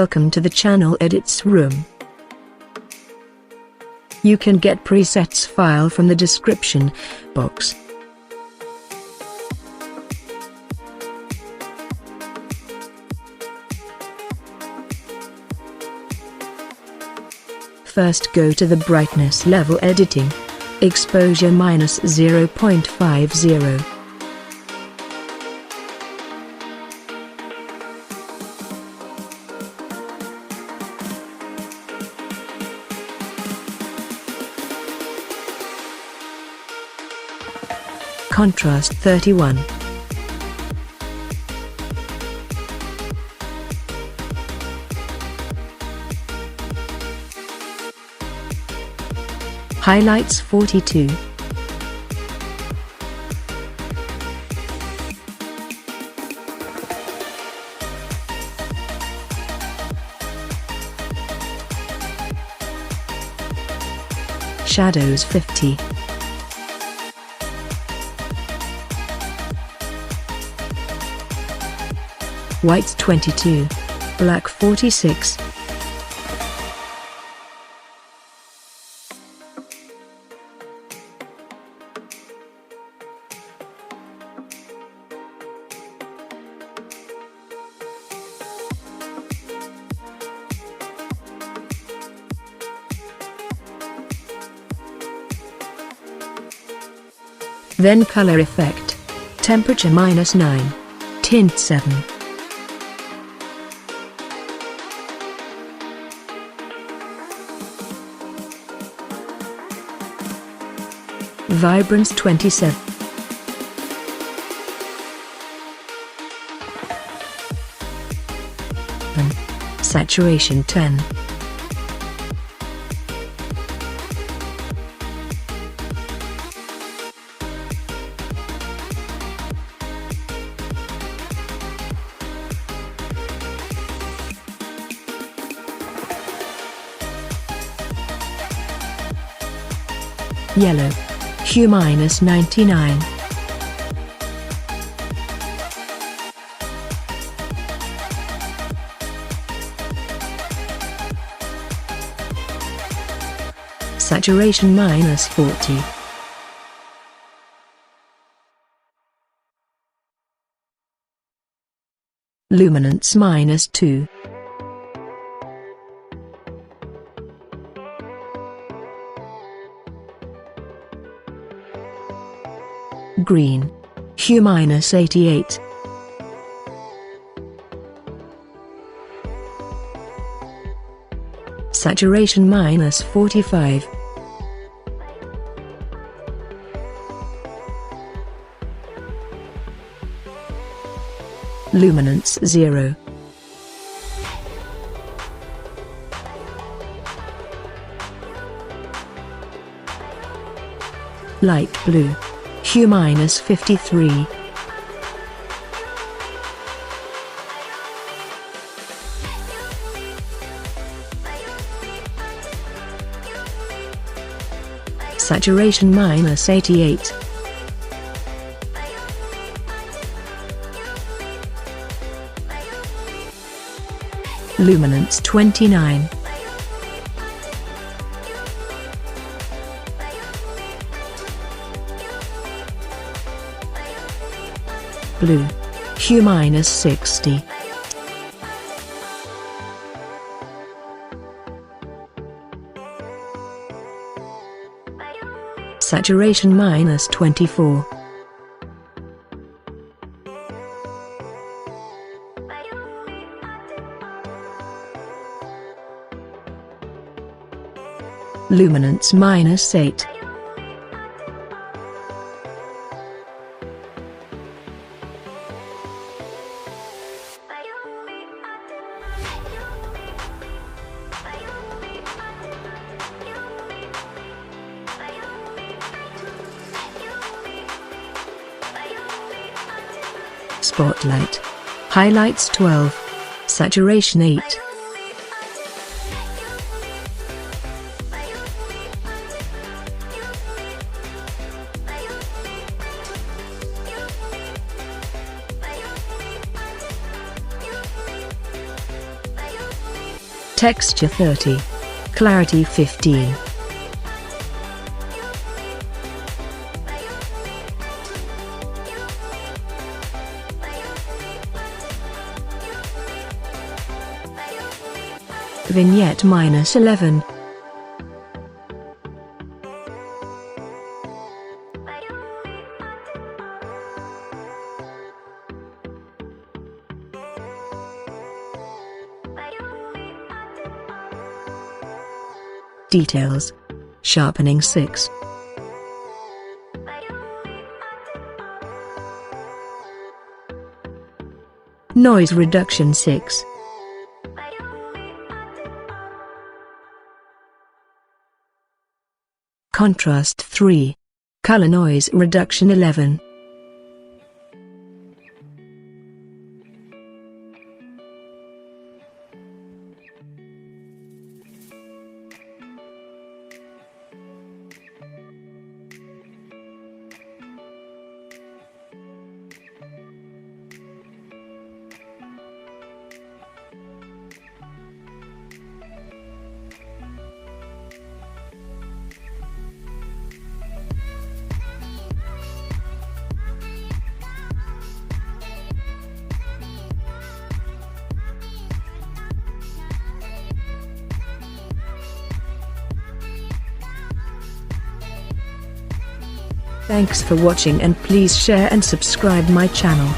Welcome to the channel Edits Room. You can get presets file from the description box. First go to the brightness level editing. Exposure minus 0.50. Contrast 31. Highlights 42. Shadows 50. Whites 22. Black 46. Then color effect. Temperature minus 9. Tint 7. Vibrance 27. Saturation 10. Yellow. Hue minus 99. Saturation minus 40. Luminance minus 2. Green. Hue minus 88. Saturation minus 45. Luminance 0. Light blue. Hue minus 53. Saturation minus 88. Luminance 29. Blue. Hue minus 60. Saturation minus 24. Luminance minus 8. Spotlight. Highlights 12. Saturation 8. Texture 30. Clarity 15. Vignette -11. Details. Sharpening 6. Noise reduction 6. Contrast 3. Color noise reduction 11. Thanks for watching, and please share and subscribe my channel.